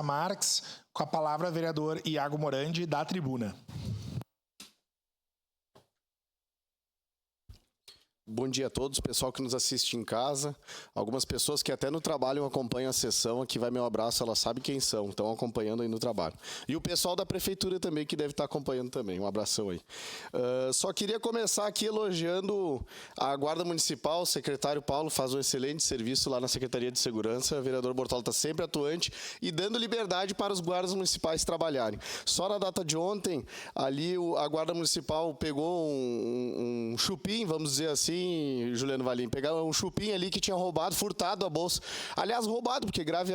Marques. Com a palavra, vereador Iago Morandi, da tribuna. Bom dia a todos, pessoal que nos assiste em casa, algumas pessoas que até no trabalho acompanham a sessão, aqui vai meu abraço, elas sabem quem são, estão acompanhando aí no trabalho. E o pessoal da prefeitura também, que deve estar acompanhando também, um abração aí. Só queria começar aqui elogiando a Guarda Municipal, o secretário Paulo faz um excelente serviço lá na Secretaria de Segurança, o vereador Bortola está sempre atuante e dando liberdade para os guardas municipais trabalharem. Só na data de ontem, ali a Guarda Municipal pegou um chupim, vamos dizer assim, Juliano Valim, pegar um chupim ali que tinha roubado, furtado a bolsa. Aliás, roubado, porque grave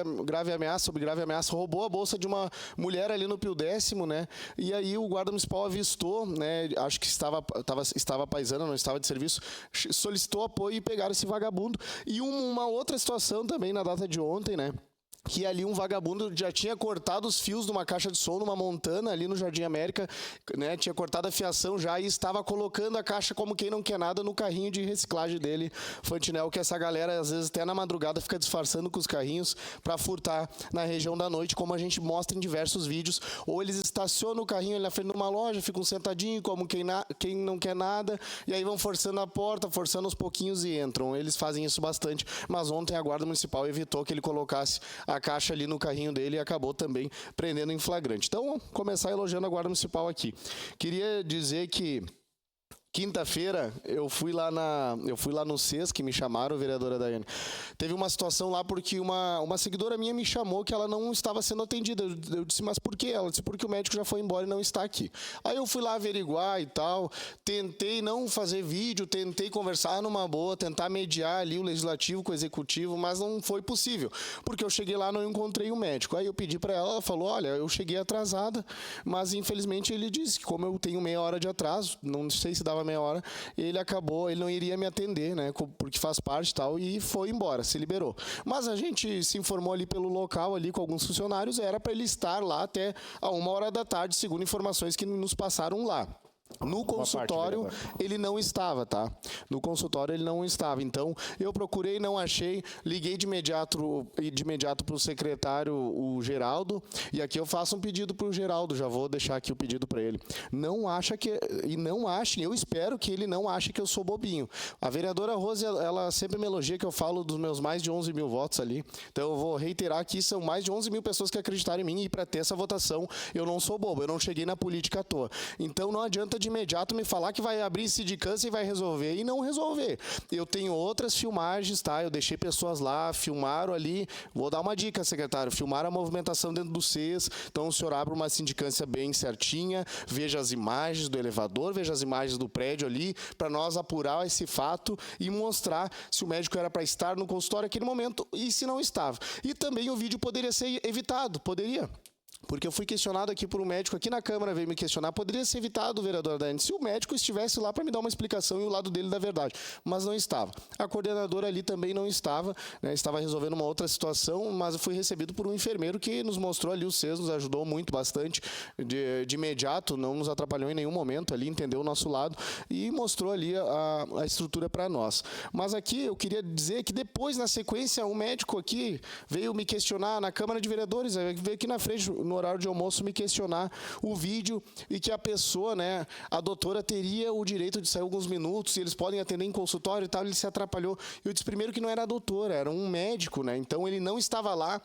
ameaça, sobre grave ameaça, roubou a bolsa de uma mulher ali no Pio Décimo, né? E aí o guarda municipal avistou, né? Acho que estava paisana, não estava de serviço, solicitou apoio e pegaram esse vagabundo. E uma outra situação também na data de ontem, né? Que ali um vagabundo já tinha cortado os fios de uma caixa de som numa Montana ali no Jardim América, né? Tinha cortado a fiação já e estava colocando a caixa como quem não quer nada no carrinho de reciclagem dele, Fantinel, que essa galera às vezes até na madrugada fica disfarçando com os carrinhos para furtar na região da noite, como a gente mostra em diversos vídeos, ou eles estacionam o carrinho ali na frente de uma loja, ficam sentadinhos como quem não quer nada, e aí vão forçando a porta, forçando aos pouquinhos e entram. Eles fazem isso bastante, mas ontem a Guarda Municipal evitou que ele colocasse a caixa ali no carrinho dele e acabou também prendendo em flagrante. Então, começar elogiando a Guarda Municipal aqui. Queria dizer que quinta-feira eu fui lá no CES, que me chamaram, vereadora Daiane. Teve uma situação lá porque uma seguidora minha me chamou que ela não estava sendo atendida. Eu disse, mas por quê? Ela disse, porque o médico já foi embora e não está aqui. Aí eu fui lá averiguar e tal, tentei não fazer vídeo, tentei conversar numa boa, tentar mediar ali o legislativo com o executivo, mas não foi possível, porque eu cheguei lá e não encontrei o médico. Aí eu pedi para ela, ela falou, olha, eu cheguei atrasada, mas infelizmente ele disse que como eu tenho meia hora de atraso, não sei se dava meia hora, ele não iria me atender, né, porque faz parte e tal, e foi embora, se liberou. Mas a gente se informou ali pelo local, ali com alguns funcionários, era para ele estar lá até a 1h da tarde, segundo informações que nos passaram lá. No consultório ele não estava, tá? No consultório ele não estava. Então eu procurei, não achei, liguei de imediato para o secretário, o Geraldo, e aqui eu faço um pedido para o Geraldo, já vou deixar aqui o pedido para ele. Não achem, eu espero que ele não ache que eu sou bobinho. A vereadora Rose, ela sempre me elogia que eu falo dos meus mais de 11 mil votos ali. Então eu vou reiterar que são mais de 11 mil pessoas que acreditaram em mim, e para ter essa votação eu não sou bobo, eu não cheguei na política à toa. Então não adianta de imediato me falar que vai abrir sindicância e vai resolver, e não resolver. Eu tenho outras filmagens, tá? Eu deixei pessoas lá, filmaram ali, vou dar uma dica, secretário, filmaram a movimentação dentro do CES, então o senhor abre uma sindicância bem certinha, veja as imagens do elevador, veja as imagens do prédio ali, para nós apurar esse fato e mostrar se o médico era para estar no consultório naquele momento e se não estava. E também o vídeo poderia ser evitado, poderia. Porque eu fui questionado aqui por um médico, aqui na Câmara veio me questionar, poderia ser evitado, vereador Daiane, se o médico estivesse lá para me dar uma explicação e o lado dele da verdade, mas não estava. A coordenadora ali também não estava, né, estava resolvendo uma outra situação, mas eu fui recebido por um enfermeiro que nos mostrou ali o CES, nos ajudou muito, bastante, de imediato, não nos atrapalhou em nenhum momento ali, entendeu o nosso lado e mostrou ali a estrutura para nós. Mas aqui eu queria dizer que depois, na sequência, um médico aqui veio me questionar na Câmara de Vereadores, veio aqui na frente, no horário de almoço, me questionar o vídeo e que a pessoa, né, a doutora teria o direito de sair alguns minutos e eles podem atender em consultório e tal, ele se atrapalhou. Eu disse primeiro que não era a doutora, era um médico, né, então ele não estava lá,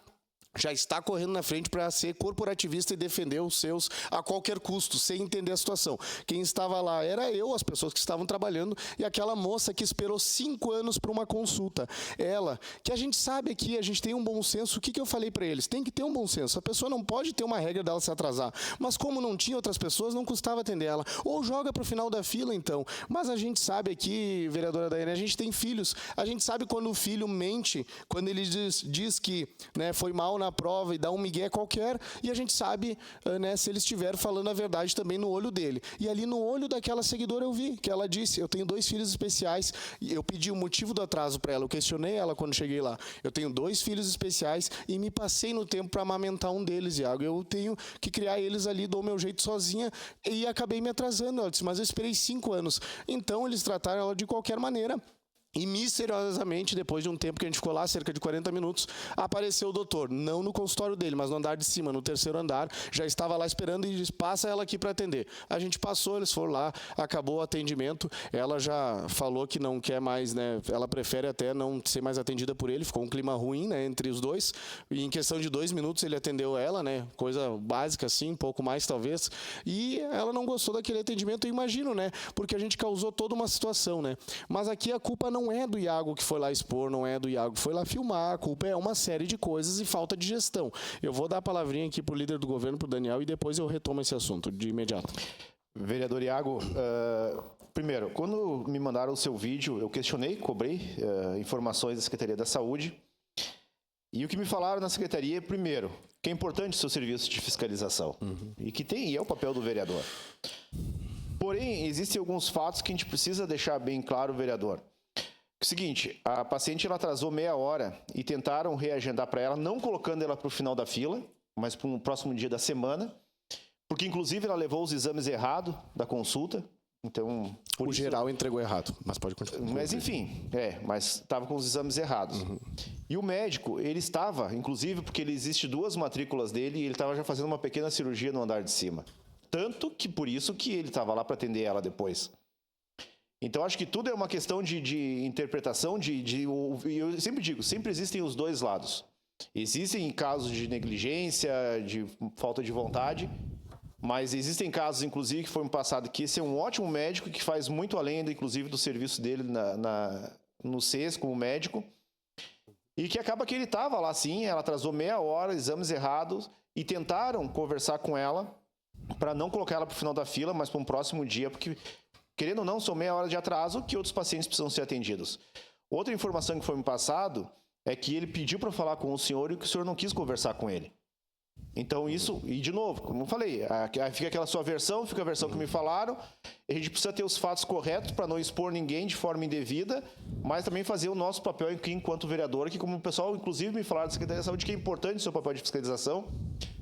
já está correndo na frente para ser corporativista e defender os seus a qualquer custo, sem entender a situação. Quem estava lá era eu, as pessoas que estavam trabalhando, e aquela moça que esperou 5 anos para uma consulta. Ela, que a gente sabe aqui, a gente tem um bom senso, o que eu falei para eles? Tem que ter um bom senso. A pessoa não pode ter uma regra dela se atrasar. Mas como não tinha outras pessoas, não custava atender ela. Ou joga para o final da fila, então. Mas a gente sabe aqui, vereadora Daiane, a gente tem filhos. A gente sabe quando o filho mente, quando ele diz que, né, foi mal na prova e dá um migué qualquer, e a gente sabe, né, se ele estiver falando a verdade também no olho dele. E ali no olho daquela seguidora eu vi que ela disse, eu tenho 2 filhos especiais, e eu pedi o motivo do atraso para ela, eu questionei ela quando cheguei lá. Eu tenho 2 filhos especiais e me passei no tempo para amamentar um deles, Iago. Eu tenho que criar eles ali, dou o meu jeito sozinha, e acabei me atrasando. Ela disse, mas eu esperei 5 anos. Então eles trataram ela de qualquer maneira. E misteriosamente, depois de um tempo que a gente ficou lá, cerca de 40 minutos, apareceu o doutor. Não no consultório dele, mas no andar de cima, no 3º andar. Já estava lá esperando e disse, passa ela aqui para atender. A gente passou, eles foram lá, acabou o atendimento. Ela já falou que não quer mais, né? Ela prefere até não ser mais atendida por ele. Ficou um clima ruim, né, entre os dois. E em questão de 2 minutos ele atendeu ela, né? Coisa básica assim, um pouco mais talvez. E ela não gostou daquele atendimento, eu imagino, né? Porque a gente causou toda uma situação, né? Mas aqui a culpa não é do Iago que foi lá expor, não é do Iago que foi lá filmar, a culpa é uma série de coisas e falta de gestão. Eu vou dar a palavrinha aqui pro líder do governo, pro Daniel, e depois eu retomo esse assunto de imediato. Vereador Iago, primeiro, quando me mandaram o seu vídeo, eu questionei, cobrei informações da Secretaria da Saúde, e o que me falaram na Secretaria, primeiro, que é importante o seu serviço de fiscalização, e é o papel do vereador. Porém, existem alguns fatos que a gente precisa deixar bem claro, vereador. O seguinte, a paciente ela atrasou meia hora e tentaram reagendar para ela, não colocando ela para o final da fila, mas para um próximo dia da semana, porque inclusive ela levou os exames errados da consulta. Então, o geral entregou errado, mas pode continuar. Mas enfim, mas estava com os exames errados. E o médico, ele estava, inclusive porque existe 2 matrículas dele, e ele estava já fazendo uma pequena cirurgia no andar de cima. Tanto que por isso que ele estava lá para atender ela depois. Então, acho que tudo é uma questão de interpretação, eu sempre digo, sempre existem os 2 lados. Existem casos de negligência, de falta de vontade, mas existem casos, inclusive, que foi no passado, que esse é um ótimo médico, que faz muito além, inclusive, do serviço dele no CES, como médico, e que acaba que ele estava lá, sim, ela atrasou meia hora, exames errados, e tentaram conversar com ela para não colocar ela para o final da fila, mas para um próximo dia, porque... Querendo ou não, são meia hora de atraso que outros pacientes precisam ser atendidos. Outra informação que foi me passado é que ele pediu para falar com o senhor e que o senhor não quis conversar com ele. Então isso, e de novo, como eu falei, fica aquela sua versão, fica a versão que me falaram, a gente precisa ter os fatos corretos para não expor ninguém de forma indevida, mas também fazer o nosso papel aqui enquanto vereador, que como o pessoal, inclusive, me falaram da Secretaria da Saúde, que é importante o seu papel de fiscalização,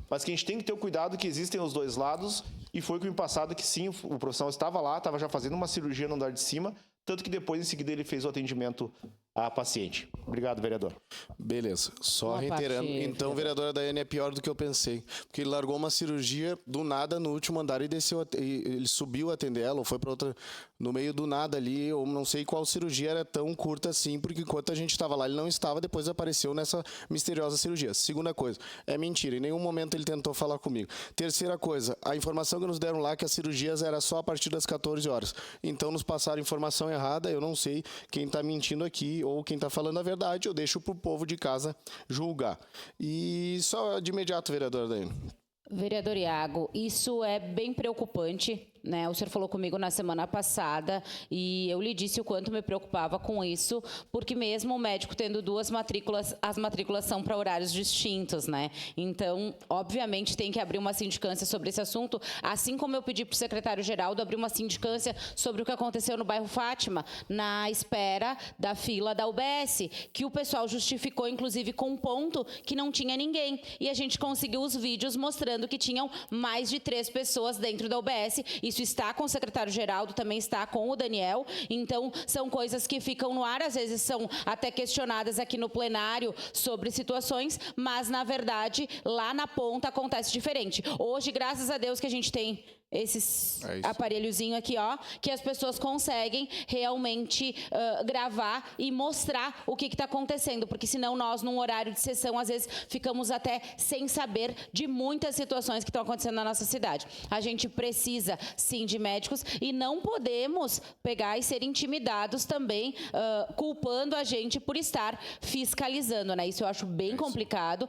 mas que a gente tem que ter o cuidado que existem os 2 lados, e foi com o passado que sim, o profissional estava lá, estava já fazendo uma cirurgia no andar de cima, tanto que depois, em seguida, ele fez o atendimento à paciente. Obrigado, vereador. Beleza. Só reiterando. Então, vereadora Daiane, é pior do que eu pensei. Porque ele largou uma cirurgia do nada no último andar e desceu. Ele subiu a atender ela, ou foi para outra... No meio do nada ali, ou não sei qual cirurgia era tão curta assim, porque enquanto a gente estava lá, ele não estava, depois apareceu nessa misteriosa cirurgia. Segunda coisa, é mentira. Em nenhum momento ele tentou falar comigo. Terceira coisa, a informação que nos deram lá que as cirurgias era só a partir das 14 horas. Então, nos passaram informação errada, eu não sei quem está mentindo aqui ou quem está falando a verdade, eu deixo para o povo de casa julgar. E só de imediato, vereador Daiane. Vereador Iago, isso é bem preocupante, né? O senhor falou comigo na semana passada e eu lhe disse o quanto me preocupava com isso, porque mesmo o médico tendo 2 matrículas, as matrículas são para horários distintos, né? Então, obviamente, tem que abrir uma sindicância sobre esse assunto, assim como eu pedi para o secretário Geraldo abrir uma sindicância sobre o que aconteceu no bairro Fátima, na espera da fila da UBS, que o pessoal justificou, inclusive, com um ponto que não tinha ninguém. E a gente conseguiu os vídeos mostrando que tinham mais de 3 pessoas dentro da UBS. Isso está com o secretário Geraldo, também está com o Daniel. Então, são coisas que ficam no ar, às vezes são até questionadas aqui no plenário sobre situações, mas, na verdade, lá na ponta acontece diferente. Hoje, graças a Deus que a gente tem esses aparelhozinho aqui, ó, que as pessoas conseguem realmente gravar e mostrar o que está acontecendo, porque senão nós, num horário de sessão, às vezes ficamos até sem saber de muitas situações que estão acontecendo na nossa cidade. A gente precisa, sim, de médicos e não podemos pegar e ser intimidados também, culpando a gente por estar fiscalizando, né? Isso eu acho bem complicado.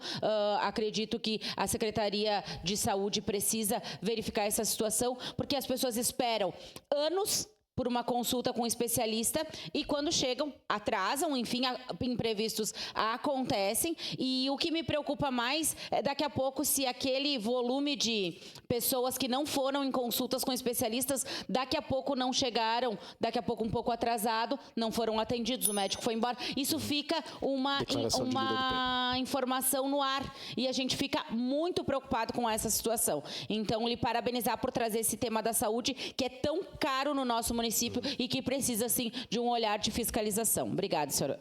Acredito que a Secretaria de Saúde precisa verificar essa situação, porque as pessoas esperam anos por uma consulta com um especialista e quando chegam, atrasam, enfim, imprevistos acontecem. E o que me preocupa mais é daqui a pouco se aquele volume de pessoas que não foram em consultas com especialistas, daqui a pouco não chegaram, daqui a pouco um pouco atrasado, não foram atendidos, o médico foi embora. Isso fica uma informação no ar e a gente fica muito preocupado com essa situação. Então, lhe parabenizar por trazer esse tema da saúde, que é tão caro no nosso município, município e que precisa, sim, de um olhar de fiscalização. Obrigada, senhora.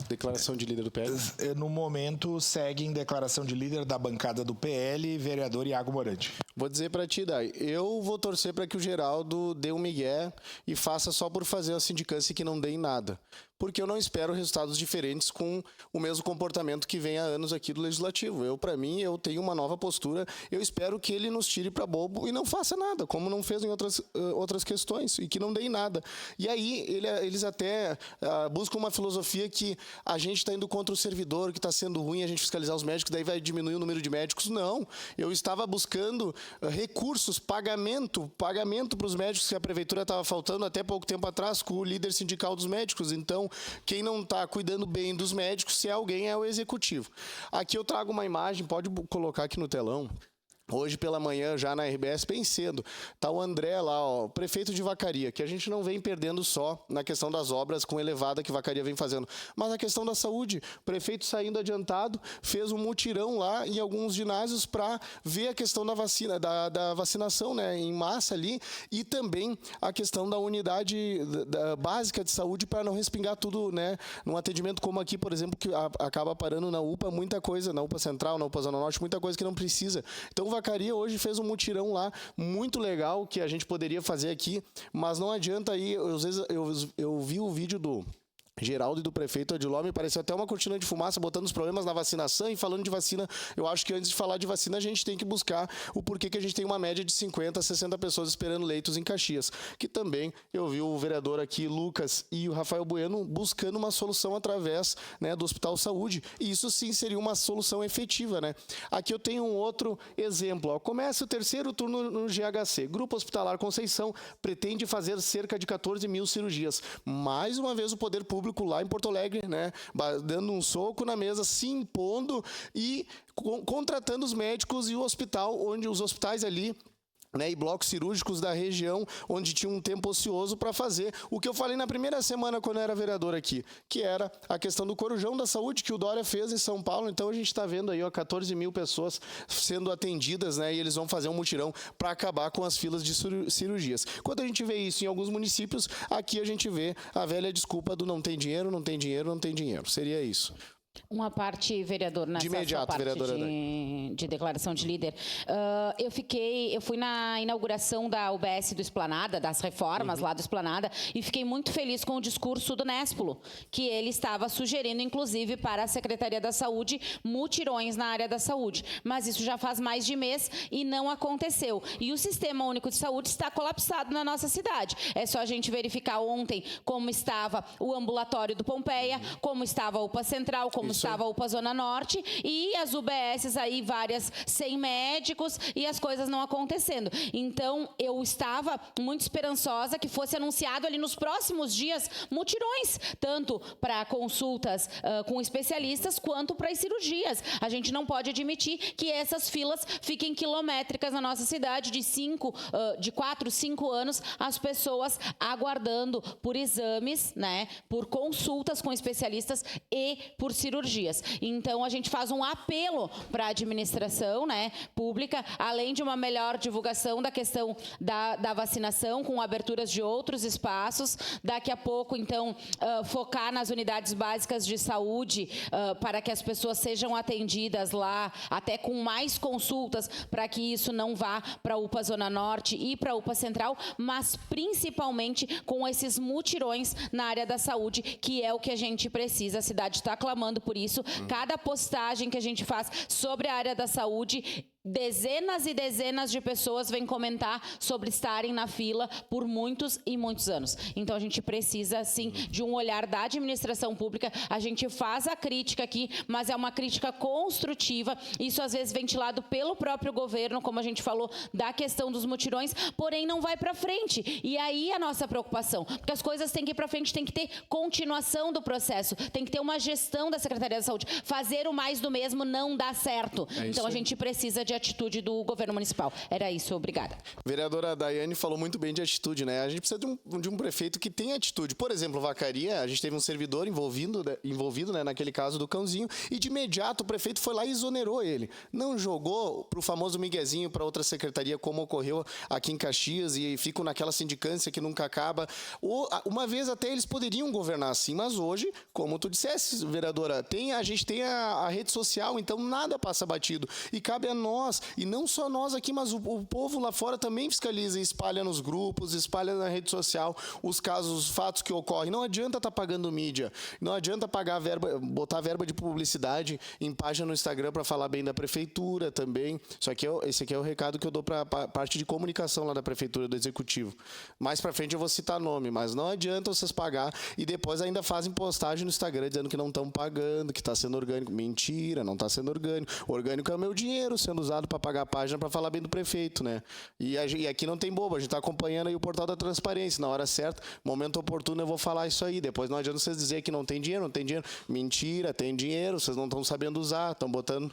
Declaração de líder do PL. No momento, segue em declaração de líder da bancada do PL, vereador Iago Morandi. Vou dizer pra ti, Dai, eu vou torcer para que o Geraldo dê um migué e faça só por fazer a sindicância que não dê em nada. Porque eu não espero resultados diferentes com o mesmo comportamento que vem há anos aqui do Legislativo. Para mim, eu tenho uma nova postura. Eu espero que ele nos tire para bobo e não faça nada, como não fez em outras questões, e que não dê em nada. E aí, eles até buscam uma filosofia que a gente está indo contra o servidor, que está sendo ruim a gente fiscalizar os médicos, daí vai diminuir o número de médicos. Não, eu estava buscando recursos, pagamento para os médicos que a prefeitura estava faltando até pouco tempo atrás com o líder sindical dos médicos. Então, quem não está cuidando bem dos médicos, se é alguém, é o executivo. Aqui eu trago uma imagem, pode colocar aqui no telão. Hoje pela manhã, já na RBS, bem cedo, está o André lá, ó, prefeito de Vacaria, que a gente não vem perdendo só na questão das obras com elevada que Vacaria vem fazendo, mas na questão da saúde. O prefeito saindo adiantado, fez um mutirão lá em alguns ginásios para ver a questão da vacina, da vacinação, né, em massa ali, e também a questão da unidade básica de saúde para não respingar tudo, né, num atendimento como aqui, por exemplo, que acaba parando na UPA, muita coisa, na UPA Central, na UPA Zona Norte, muita coisa que não precisa. Então, Vacaria hoje fez um mutirão lá, muito legal, que a gente poderia fazer aqui, mas não adianta aí, às vezes eu vi o vídeo do Geraldo e do prefeito Adiló, me pareceu até uma cortina de fumaça, botando os problemas na vacinação. E falando de vacina, eu acho que antes de falar de vacina, a gente tem que buscar o porquê que a gente tem uma média de 50 a 60 pessoas esperando leitos em Caxias. Que também eu vi o vereador aqui, Lucas, e o Rafael Bueno buscando uma solução através, né, do Hospital Saúde. E isso sim seria uma solução efetiva, né? Aqui eu tenho um outro exemplo. Ó. Começa o terceiro turno no GHC. Grupo Hospitalar Conceição pretende fazer cerca de 14 mil cirurgias. Mais uma vez o poder público lá em Porto Alegre, né, dando um soco na mesa, se impondo e contratando os médicos e o hospital, onde os hospitais ali, né, e blocos cirúrgicos da região, onde tinha um tempo ocioso para fazer o que eu falei na primeira semana quando eu era vereador aqui, que era a questão do Corujão da Saúde, que o Dória fez em São Paulo. Então a gente está vendo aí, ó, 14 mil pessoas sendo atendidas, né, e eles vão fazer um mutirão para acabar com as filas de cirurgias. Quando a gente vê isso em alguns municípios, aqui a gente vê a velha desculpa do não tem dinheiro, não tem dinheiro, não tem dinheiro. Seria isso. Uma parte, vereador, nessa de imediato, parte vereadora de declaração de líder. Eu fui na inauguração da UBS do Esplanada, das reformas lá do Esplanada, e fiquei muito feliz com o discurso do Néspulo, que ele estava sugerindo, inclusive, para a Secretaria da Saúde, mutirões na área da saúde. Mas isso já faz mais de mês e não aconteceu. E o Sistema Único de Saúde está colapsado na nossa cidade. É só a gente verificar ontem como estava o ambulatório do Pompeia, como estava a UPA Central, como estava a UPA Zona Norte, e as UBSs aí, várias sem médicos, e as coisas não acontecendo. Então, eu estava muito esperançosa que fosse anunciado ali nos próximos dias mutirões, tanto para consultas com especialistas, quanto para as cirurgias. A gente não pode admitir que essas filas fiquem quilométricas na nossa cidade, de 4, 5 anos, as pessoas aguardando por exames, né, por consultas com especialistas e por cirurgias. Então, a gente faz um apelo para a administração, né, pública, além de uma melhor divulgação da questão da vacinação, com aberturas de outros espaços. Daqui a pouco, então, focar nas unidades básicas de saúde para que as pessoas sejam atendidas lá, até com mais consultas, para que isso não vá para a UPA Zona Norte e para a UPA Central, mas principalmente com esses mutirões na área da saúde, que é o que a gente precisa. A cidade está clamando por isso. Cada postagem que a gente faz sobre a área da saúde, dezenas e dezenas de pessoas vêm comentar sobre estarem na fila por muitos e muitos anos. Então, a gente precisa, sim, de um olhar da administração pública. A gente faz a crítica aqui, mas é uma crítica construtiva. Isso, às vezes, ventilado pelo próprio governo, como a gente falou, da questão dos mutirões, porém, não vai para frente. E aí, a nossa preocupação, porque as coisas têm que ir para frente, tem que ter continuação do processo, tem que ter uma gestão da Secretaria da Saúde. Fazer o mais do mesmo não dá certo. Então, a gente precisa de de atitude do governo municipal. Era isso, obrigada. Vereadora Daiane falou muito bem de atitude, né? A gente precisa de um prefeito que tenha atitude. Por exemplo, Vacaria, a gente teve um servidor envolvido, né, naquele caso do cãozinho, e de imediato o prefeito foi lá e exonerou ele. Não jogou pro famoso miguezinho para outra secretaria, como ocorreu aqui em Caxias, e ficam naquela sindicância que nunca acaba. Uma vez até eles poderiam governar assim, mas hoje, como tu disseste, vereadora, a gente tem a rede social, então nada passa batido. E cabe a nós, e não só nós aqui, mas o povo lá fora também fiscaliza e espalha nos grupos, espalha na rede social os casos, os fatos que ocorrem. Não adianta estar pagando mídia, não adianta pagar botar verba de publicidade em página no Instagram para falar bem da prefeitura também. Esse aqui é o recado que eu dou para a parte de comunicação lá da prefeitura, do executivo. Mais para frente eu vou citar nome, mas não adianta vocês pagar e depois ainda fazem postagem no Instagram dizendo que não estão pagando, que está sendo orgânico. Mentira, não está sendo orgânico. Orgânico é o meu dinheiro sendo usado para pagar a página para falar bem do prefeito, né? E aqui não tem bobo, a gente está acompanhando aí o portal da transparência. Na hora certa, momento oportuno, eu vou falar isso aí. Depois não adianta vocês dizer que não tem dinheiro, não tem dinheiro. Mentira, tem dinheiro, vocês não estão sabendo usar, estão botando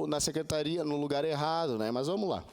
na secretaria, no lugar errado, né? Mas vamos lá.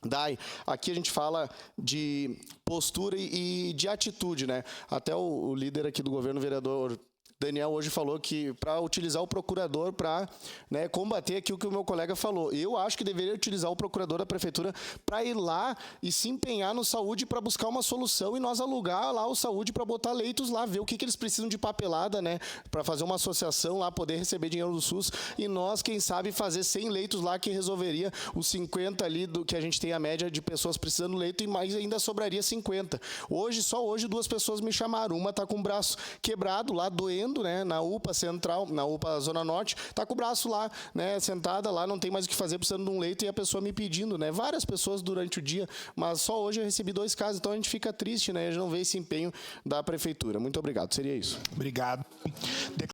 Dai, aqui a gente fala de postura e de atitude, né? Até o líder aqui do governo, o vereador Daniel, hoje falou que para utilizar o procurador para, né, combater aquilo que o meu colega falou. Eu acho que deveria utilizar o procurador da prefeitura para ir lá e se empenhar no saúde para buscar uma solução e nós alugar lá o saúde para botar leitos lá, ver o que eles precisam de papelada, né, para fazer uma associação lá, poder receber dinheiro do SUS e nós, quem sabe, fazer 100 leitos lá que resolveria os 50 ali do que a gente tem a média de pessoas precisando de leito e mais ainda sobraria 50. Só hoje 2 pessoas me chamaram, uma está com o braço quebrado lá, doendo, né, na UPA Central, na UPA Zona Norte, tá com o braço lá, né, sentada lá, não tem mais o que fazer, precisando de um leito e a pessoa me pedindo, né, várias pessoas durante o dia, mas só hoje eu recebi 2 casos, então a gente fica triste, né, a gente não vê esse empenho da prefeitura. Muito obrigado, seria isso. Obrigado.